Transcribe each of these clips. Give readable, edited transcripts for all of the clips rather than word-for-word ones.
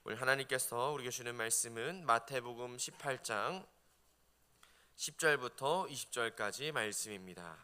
오늘 하나님께서 우리에게 주는 말씀은 마태복음 18장 10절부터 20절까지 말씀입니다.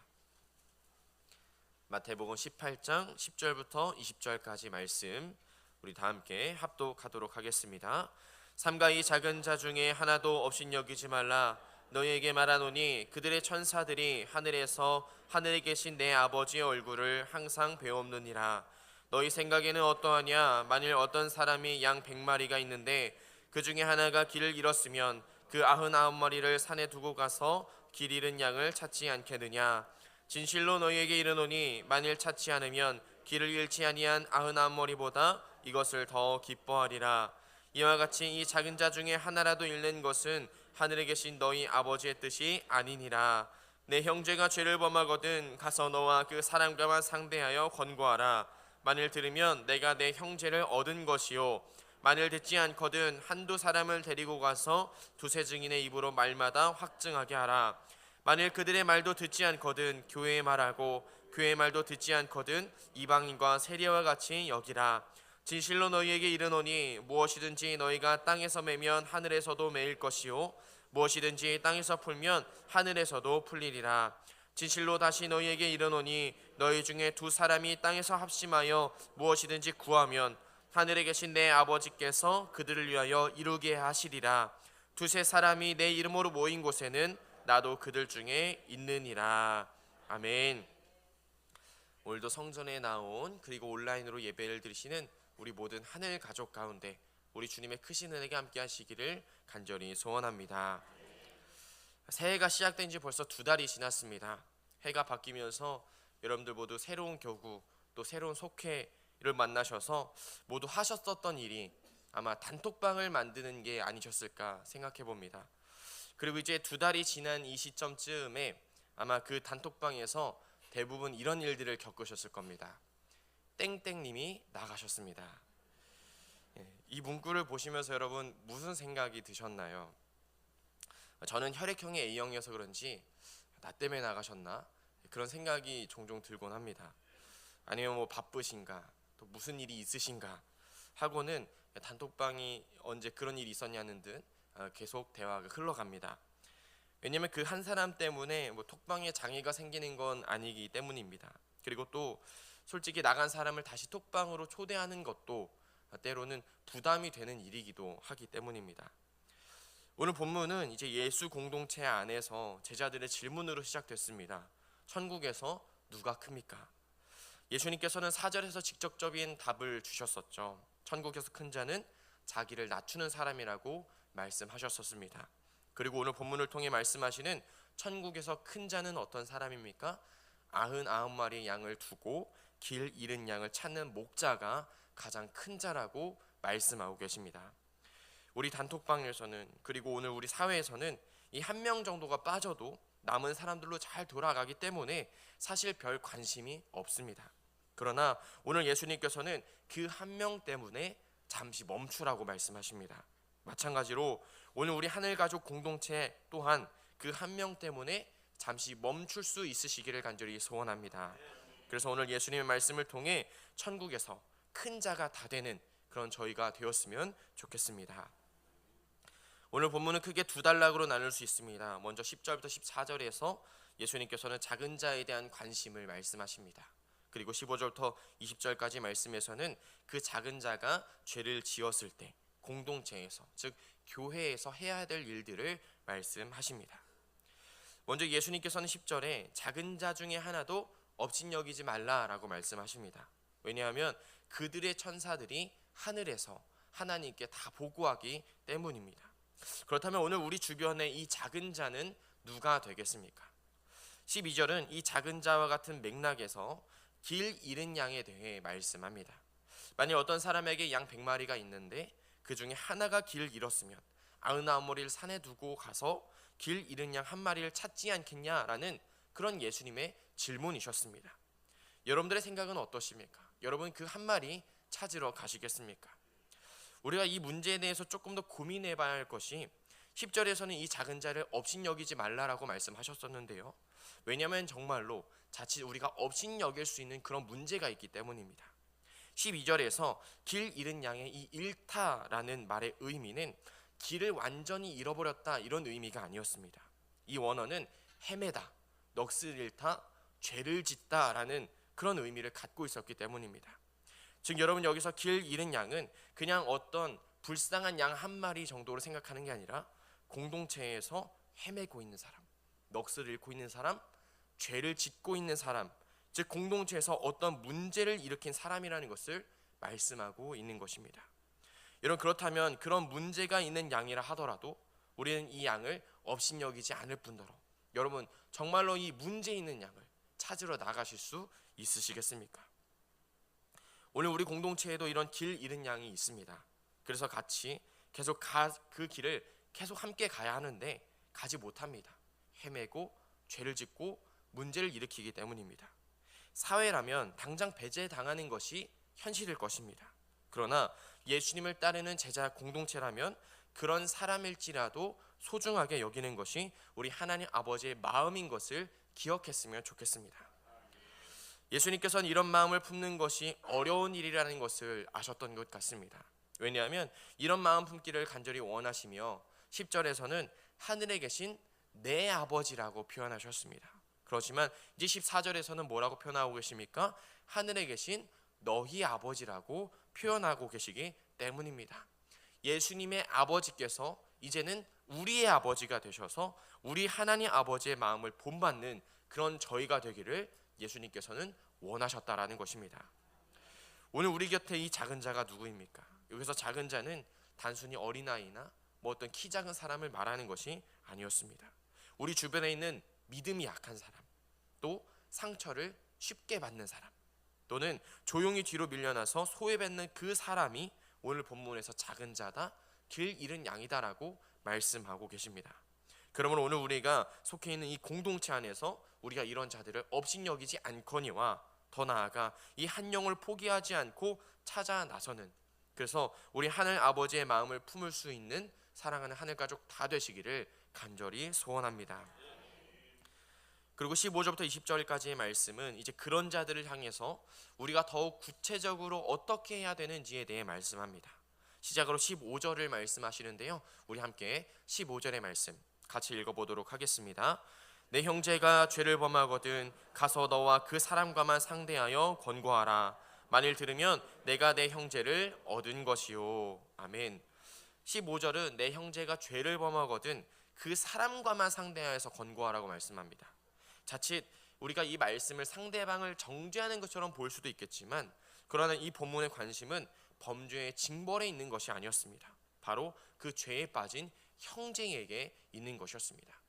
마태복음 18장 10절부터 20절까지 말씀 우리 다 함께 합독하도록 하겠습니다. 삼가 이 작은 자 중에 하나도 업신여기지 말라. 너희에게 말하노니 그들의 천사들이 하늘에서 하늘에 계신 내 아버지의 얼굴을 항상 배옵느니라. 너희 생각에는 어떠하냐? 만일 어떤 사람이 양 100마리가 있는데 그 중에 하나가 길을 잃었으면 그 99마리를 산에 두고 가서 길 잃은 양을 찾지 않겠느냐? 진실로 너희에게 이르노니 만일 찾지 않으면 길을 잃지 아니한 99마리보다 이것을 더 기뻐하리라. 이와 같이 이 작은 자 중에 하나라도 잃는 것은 하늘에 계신 너희 아버지의 뜻이 아니니라. 내 형제가 죄를 범하거든 가서 너와 그 사람과만 상대하여 권고하라. 만일 들으면 내가 내 형제를 얻은 것이요, 만일 듣지 않거든 한두 사람을 데리고 가서 두세 증인의 입으로 말마다 확증하게 하라. 만일 그들의 말도 듣지 않거든 교회의 말하고 교회의 말도 듣지 않거든 이방인과 세리와 같이 여기라. 진실로 너희에게 이르노니 무엇이든지 너희가 땅에서 매면 하늘에서도 매일 것이요, 무엇이든지 땅에서 풀면 하늘에서도 풀리리라. 진실로 다시 너희에게 이르노니 너희 중에 두 사람이 땅에서 합심하여 무엇이든지 구하면 하늘에 계신 내 아버지께서 그들을 위하여 이루게 하시리라. 두세 사람이 내 이름으로 모인 곳에는 나도 그들 중에 있느니라. 아멘. 오늘도 성전에 나온 그리고 온라인으로 예배를 드리시는 우리 모든 하늘 가족 가운데 우리 주님의 크신 은혜가 함께 하시기를 간절히 소원합니다. 새해가 시작된 지 벌써 2달이 지났습니다. 해가 바뀌면서 여러분들 모두 새로운 교구 또 새로운 속회를 만나셔서 모두 하셨었던 일이 아마 단톡방을 만드는 게 아니셨을까 생각해 봅니다. 그리고 이제 2달이 지난 이 시점쯤에 아마 그 단톡방에서 대부분 이런 일들을 겪으셨을 겁니다. 땡땡님이 나가셨습니다. 이 문구를 보시면서 여러분 무슨 생각이 드셨나요? 저는 혈액형이 A형이어서 그런지 나 때문에 나가셨나? 그런 생각이 종종 들곤 합니다. 아니면 뭐 바쁘신가? 또 무슨 일이 있으신가? 하고는 단톡방이 언제 그런 일이 있었냐는 듯 계속 대화가 흘러갑니다. 왜냐면 그 한 사람 때문에 뭐 톡방에 장애가 생기는 건 아니기 때문입니다. 그리고 또 솔직히 나간 사람을 다시 톡방으로 초대하는 것도 때로는 부담이 되는 일이기도 하기 때문입니다. 오늘 본문은 이제 예수 공동체 안에서 제자들의 질문으로 시작됐습니다. 천국에서 누가 큽니까? 예수님께서는 4절에서 직접적인 답을 주셨었죠. 천국에서 큰 자는 자기를 낮추는 사람이라고 말씀하셨었습니다. 그리고 오늘 본문을 통해 말씀하시는 천국에서 큰 자는 어떤 사람입니까? 99마리의 양을 두고 길 잃은 양을 찾는 목자가 가장 큰 자라고 말씀하고 계십니다. 우리 단톡방에서는 그리고 오늘 우리 사회에서는 이 1명 정도가 빠져도 남은 사람들로 잘 돌아가기 때문에 사실 별 관심이 없습니다. 그러나 오늘 예수님께서는 그 1명 때문에 잠시 멈추라고 말씀하십니다. 마찬가지로 오늘 우리 하늘가족 공동체 또한 그 1명 때문에 잠시 멈출 수 있으시기를 간절히 소원합니다. 그래서 오늘 예수님의 말씀을 통해 천국에서 큰 자가 다 되는 그런 저희가 되었으면 좋겠습니다. 오늘 본문은 크게 2단락으로 나눌 수 있습니다. 먼저 10절부터 14절에서 예수님께서는 작은 자에 대한 관심을 말씀하십니다. 그리고 15절부터 20절까지 말씀에서는 그 작은 자가 죄를 지었을 때 공동체에서 즉 교회에서 해야 될 일들을 말씀하십니다. 먼저 예수님께서는 10절에 작은 자 중에 하나도 업신여기지 말라라고 말씀하십니다. 왜냐하면 그들의 천사들이 하늘에서 하나님께 다 보고하기 때문입니다. 그렇다면 오늘 우리 주변에 이 작은 자는 누가 되겠습니까? 12절은 이 작은 자와 같은 맥락에서 길 잃은 양에 대해 말씀합니다. 만약 어떤 사람에게 양 100마리가 있는데 그 중에 하나가 길 잃었으면 99마리를 산에 두고 가서 길 잃은 양 1마리를 찾지 않겠냐라는 그런 예수님의 질문이셨습니다. 여러분들의 생각은 어떠십니까? 여러분 그 1마리 찾으러 가시겠습니까? 우리가 이 문제에 대해서 조금 더 고민해 봐야 할 것이 10절에서는 이 작은 자를 업신여기지 말라라고 말씀하셨었는데요. 왜냐하면 정말로 자칫 우리가 업신여길 수 있는 그런 문제가 있기 때문입니다. 12절에서 길 잃은 양의 이 잃다라는 말의 의미는 길을 완전히 잃어버렸다 이런 의미가 아니었습니다. 이 원어는 헤매다, 넋을 잃다, 죄를 짓다라는 그런 의미를 갖고 있었기 때문입니다. 즉 여러분, 여기서 길 잃은 양은 그냥 어떤 불쌍한 양 한 마리 정도로 생각하는 게 아니라 공동체에서 헤매고 있는 사람, 넋을 잃고 있는 사람, 죄를 짓고 있는 사람, 즉 공동체에서 어떤 문제를 일으킨 사람이라는 것을 말씀하고 있는 것입니다. 여러분, 그렇다면 그런 문제가 있는 양이라 하더라도 우리는 이 양을 업신여기지 않을 뿐더러 여러분, 정말로 이 문제 있는 양을 찾으러 나가실 수 있으시겠습니까? 오늘 우리 공동체에도 이런 길 잃은 양이 있습니다. 그래서 같이 계속 그 길을 계속 함께 가야 하는데 가지 못합니다. 헤매고 죄를 짓고 문제를 일으키기 때문입니다. 사회라면 당장 배제당하는 것이 현실일 것입니다. 그러나 예수님을 따르는 제자 공동체라면 그런 사람일지라도 소중하게 여기는 것이 우리 하나님 아버지의 마음인 것을 기억했으면 좋겠습니다. 예수님께서는 이런 마음을 품는 것이 어려운 일이라는 것을 아셨던 것 같습니다. 왜냐하면 이런 마음 품기를 간절히 원하시며 10절에서는 하늘에 계신 내 아버지라고 표현하셨습니다. 그렇지만 이제 14절에서는 뭐라고 표현하고 계십니까? 하늘에 계신 너희 아버지라고 표현하고 계시기 때문입니다. 예수님의 아버지께서 이제는 우리의 아버지가 되셔서 우리 하나님 아버지의 마음을 본받는 그런 저희가 되기를 예수님께서는 원하셨다라는 것입니다. 오늘 우리 곁에 이 작은 자가 누구입니까? 여기서 작은 자는 단순히 어린아이나 뭐 어떤 키 작은 사람을 말하는 것이 아니었습니다. 우리 주변에 있는 믿음이 약한 사람, 또 상처를 쉽게 받는 사람, 또는 조용히 뒤로 밀려나서 소외받는 그 사람이 오늘 본문에서 작은 자다, 길 잃은 양이다라고 말씀하고 계십니다. 그러면 오늘 우리가 속해 있는 이 공동체 안에서 우리가 이런 자들을 업신여기지 않거니와 더 나아가 이 한 영을 포기하지 않고 찾아 나서는, 그래서 우리 하늘 아버지의 마음을 품을 수 있는 사랑하는 하늘 가족 다 되시기를 간절히 소원합니다. 그리고 15절부터 20절까지의 말씀은 이제 그런 자들을 향해서 우리가 더욱 구체적으로 어떻게 해야 되는지에 대해 말씀합니다. 시작으로 15절을 말씀하시는데요, 우리 함께 15절의 말씀 같이 읽어보도록 하겠습니다. 내 형제가 죄를 범하거든 가서 너와 그 사람과만 상대하여 권고하라. 만일 들으면 내가 내 형제를 얻은 것이요. 아멘. 15절은 내 형제가 죄를 범하거든 그 사람과만 상대하여서 권고하라고 말씀합니다. 자칫 우리가 이 말씀을 상대방을 정죄하는 것처럼 볼 수도 있겠지만, 그러나 이 본문의 관심은 범죄의 징벌에 있는 것이 아니었습니다. 바로 그 죄에 빠진 형제에게 있는 것이었습니다.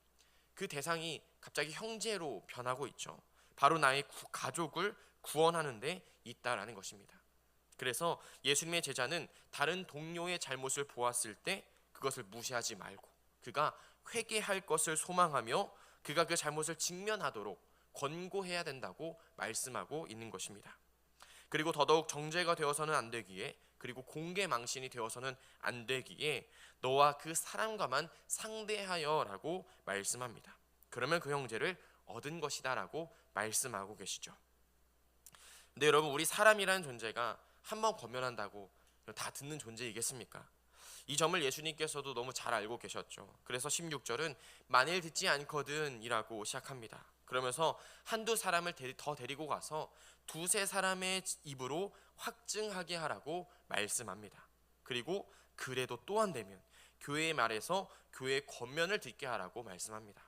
그 대상이 갑자기 형제로 변하고 있죠. 바로 나의 가족을 구원하는 데 있다라는 것입니다. 그래서 예수님의 제자는 다른 동료의 잘못을 보았을 때 그것을 무시하지 말고 그가 회개할 것을 소망하며 그가 그 잘못을 직면하도록 권고해야 된다고 말씀하고 있는 것입니다. 그리고 더더욱 정죄가 되어서는 안 되기에, 그리고 공개 망신이 되어서는 안 되기에 너와 그 사람과만 상대하여 라고 말씀합니다. 그러면 그 형제를 얻은 것이다 라고 말씀하고 계시죠. 근데 여러분, 우리 사람이라는 존재가 한번 권면한다고 다 듣는 존재이겠습니까? 이 점을 예수님께서도 너무 잘 알고 계셨죠. 그래서 16절은 만일 듣지 않거든 이라고 시작합니다. 그러면서 한두 사람을 더 데리고 가서 두세 사람의 입으로 확증하게 하라고 말씀합니다. 그리고 그래도 또 안 되면 교회의 말에서 교회의 권면을 듣게 하라고 말씀합니다.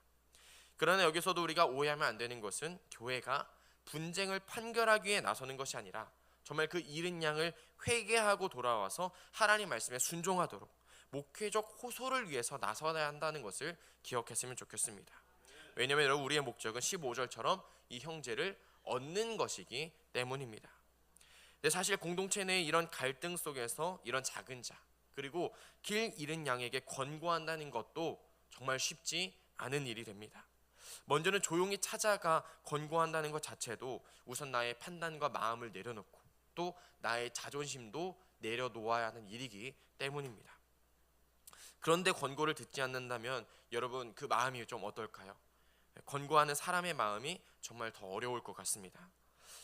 그러나 여기서도 우리가 오해하면 안 되는 것은 교회가 분쟁을 판결하기 위해 나서는 것이 아니라 정말 그 잃은 양을 회개하고 돌아와서 하나님 말씀에 순종하도록 목회적 호소를 위해서 나서야 한다는 것을 기억했으면 좋겠습니다. 왜냐하면 여러분, 우리의 목적은 15절처럼 이 형제를 얻는 것이기 때문입니다. 근데 사실 공동체 내의 이런 갈등 속에서 이런 작은 자, 그리고 길 잃은 양에게 권고한다는 것도 정말 쉽지 않은 일이 됩니다. 먼저는 조용히 찾아가 권고한다는 것 자체도 우선 나의 판단과 마음을 내려놓고 또 나의 자존심도 내려놓아야 하는 일이기 때문입니다. 그런데 권고를 듣지 않는다면 여러분, 그 마음이 좀 어떨까요? 권고하는 사람의 마음이 정말 더 어려울 것 같습니다.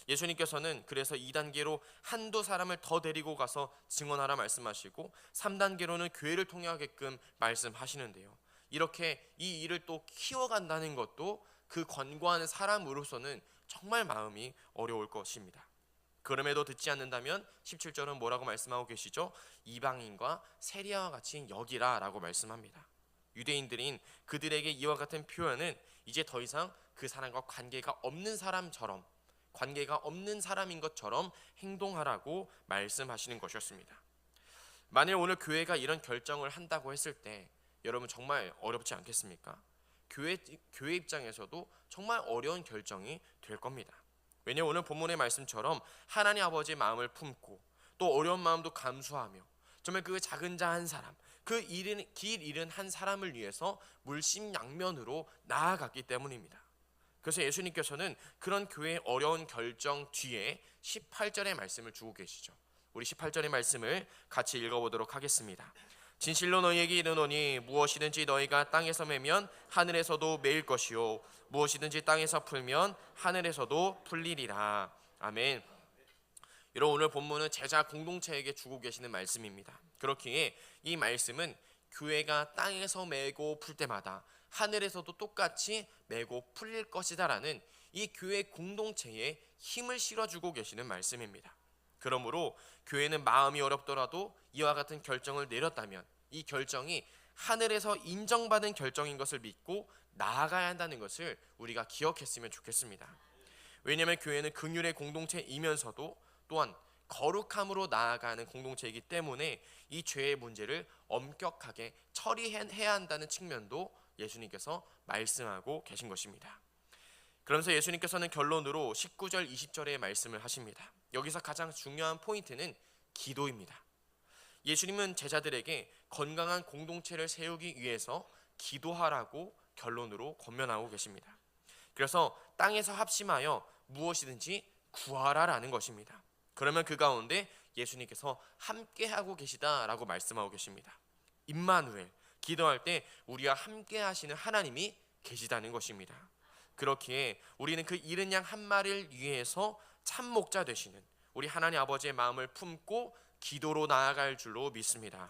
예수님께서는 그래서 2단계로 한두 사람을 더 데리고 가서 증언하라 말씀하시고 3단계로는 교회를 통하게끔 말씀하시는데요. 이렇게 이 일을 또 키워간다는 것도 그 권고하는 사람으로서는 정말 마음이 어려울 것입니다. 그럼에도 듣지 않는다면 17절은 뭐라고 말씀하고 계시죠? 이방인과 세리야와 같이 여기라 라고 말씀합니다. 유대인들인 그들에게 이와 같은 표현은 이제 더 이상 그 사람과 관계가 없는 사람처럼, 관계가 없는 사람인 것처럼 행동하라고 말씀하시는 것이었습니다. 만일 오늘 교회가 이런 결정을 한다고 했을 때 여러분 정말 어렵지 않겠습니까? 교회 입장에서도 정말 어려운 결정이 될 겁니다. 왜냐하면 오늘 본문의 말씀처럼 하나님 아버지의 마음을 품고 또 어려운 마음도 감수하며 정말 그 작은 자 한 사람, 그 길 잃은 한 사람을 위해서 물심양면으로 나아갔기 때문입니다. 그래서 예수님께서는 그런 교회의 어려운 결정 뒤에 18절의 말씀을 주고 계시죠. 우리 18절의 말씀을 같이 읽어보도록 하겠습니다. 진실로 너희에게 이르노니 무엇이든지 너희가 땅에서 매면 하늘에서도 매일 것이요 무엇이든지 땅에서 풀면 하늘에서도 풀리리라. 아멘. 여러분, 오늘 본문은 제자 공동체에게 주고 계시는 말씀입니다. 그렇기에 이 말씀은 교회가 땅에서 매고 풀 때마다 하늘에서도 똑같이 매고 풀릴 것이다 라는 이 교회 공동체에 힘을 실어주고 계시는 말씀입니다. 그러므로 교회는 마음이 어렵더라도 이와 같은 결정을 내렸다면 이 결정이 하늘에서 인정받은 결정인 것을 믿고 나아가야 한다는 것을 우리가 기억했으면 좋겠습니다. 왜냐하면 교회는 긍휼의 공동체이면서도 또한 거룩함으로 나아가는 공동체이기 때문에 이 죄의 문제를 엄격하게 처리해야 한다는 측면도 예수님께서 말씀하고 계신 것입니다. 그러면서 예수님께서는 결론으로 19절 20절의 말씀을 하십니다. 여기서 가장 중요한 포인트는 기도입니다. 예수님은 제자들에게 건강한 공동체를 세우기 위해서 기도하라고 결론으로 권면하고 계십니다. 그래서 땅에서 합심하여 무엇이든지 구하라라는 것입니다. 그러면 그 가운데 예수님께서 함께하고 계시다라고 말씀하고 계십니다. 임마누엘, 기도할 때 우리와 함께 하시는 하나님이 계시다는 것입니다. 그렇기에 우리는 그 잃은 양 한 마리를 위해서 참목자 되시는 우리 하나님 아버지의 마음을 품고 기도로 나아갈 줄로 믿습니다.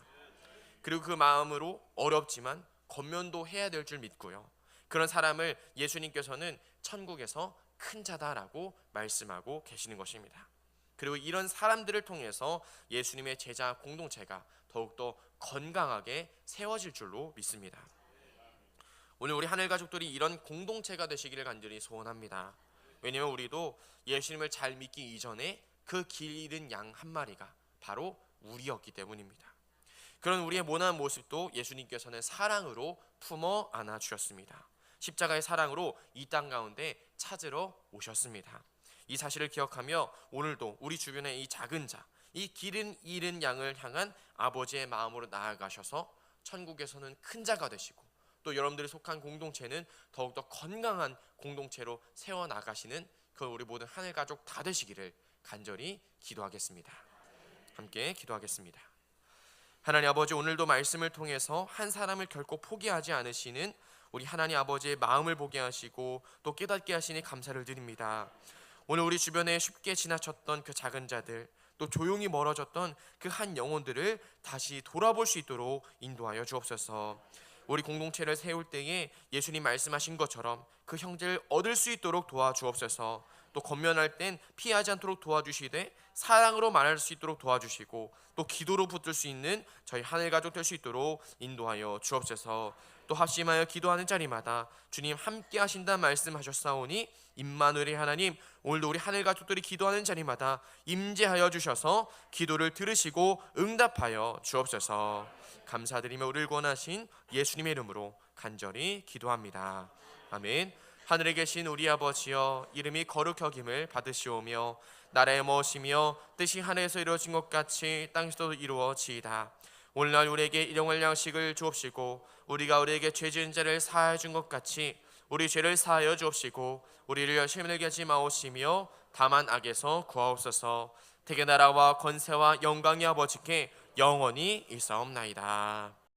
그리고 그 마음으로 어렵지만 권면도 해야 될 줄 믿고요. 그런 사람을 예수님께서는 천국에서 큰 자다라고 말씀하고 계시는 것입니다. 그리고 이런 사람들을 통해서 예수님의 제자 공동체가 더욱더 건강하게 세워질 줄로 믿습니다. 오늘 우리 하늘 가족들이 이런 공동체가 되시기를 간절히 소원합니다. 왜냐하면 우리도 예수님을 잘 믿기 이전에 그 길 잃은 양 한 마리가 바로 우리였기 때문입니다. 그런 우리의 모난 모습도 예수님께서는 사랑으로 품어 안아 주셨습니다. 십자가의 사랑으로 이 땅 가운데 찾으러 오셨습니다. 이 사실을 기억하며 오늘도 우리 주변의 이 작은 자, 이 길은 잃은 양을 향한 아버지의 마음으로 나아가셔서 천국에서는 큰 자가 되시고 또 여러분들이 속한 공동체는 더욱더 건강한 공동체로 세워나가시는 그 우리 모든 하늘 가족 다 되시기를 간절히 기도하겠습니다. 함께 기도하겠습니다. 하나님 아버지, 오늘도 말씀을 통해서 한 사람을 결코 포기하지 않으시는 우리 하나님 아버지의 마음을 보게 하시고 또 깨닫게 하시니 감사를 드립니다. 오늘 우리 주변에 쉽게 지나쳤던 그 작은 자들, 또 조용히 멀어졌던 그 한 영혼들을 다시 돌아볼 수 있도록 인도하여 주옵소서. 우리 공동체를 세울 때에 예수님 말씀하신 것처럼 그 형제를 얻을 수 있도록 도와주옵소서. 또 권면할 땐 피하지 않도록 도와주시되 사랑으로 말할 수 있도록 도와주시고 또 기도로 붙들 수 있는 저희 하늘 가족 될 수 있도록 인도하여 주옵소서. 또 합심하여 기도하는 자리마다 주님 함께 하신다 말씀하셨사오니 임마누엘의 하나님, 오늘도 우리 하늘 가족들이 기도하는 자리마다 임재하여 주셔서 기도를 들으시고 응답하여 주옵소서. 감사드리며 우리를 구원하신 예수님의 이름으로 간절히 기도합니다. 아멘. 하늘에 계신 우리 아버지여, 이름이 거룩 여김을 받으시오며 나라의 무엇이며 뜻이 하늘에서 이루어진 것 같이 땅에서도 이루어지이다. 오늘날 우리에게 일용할 양식을 주옵시고 우리가 우리에게 죄 지은 자를 사하여 준 것 같이 우리 죄를 사하여 주옵시고 우리를 시험에 들게 하지 마옵시며 다만 악에서 구하옵소서. 대개 나라와 권세와 영광이 아버지께 영원히 일사옵나이다.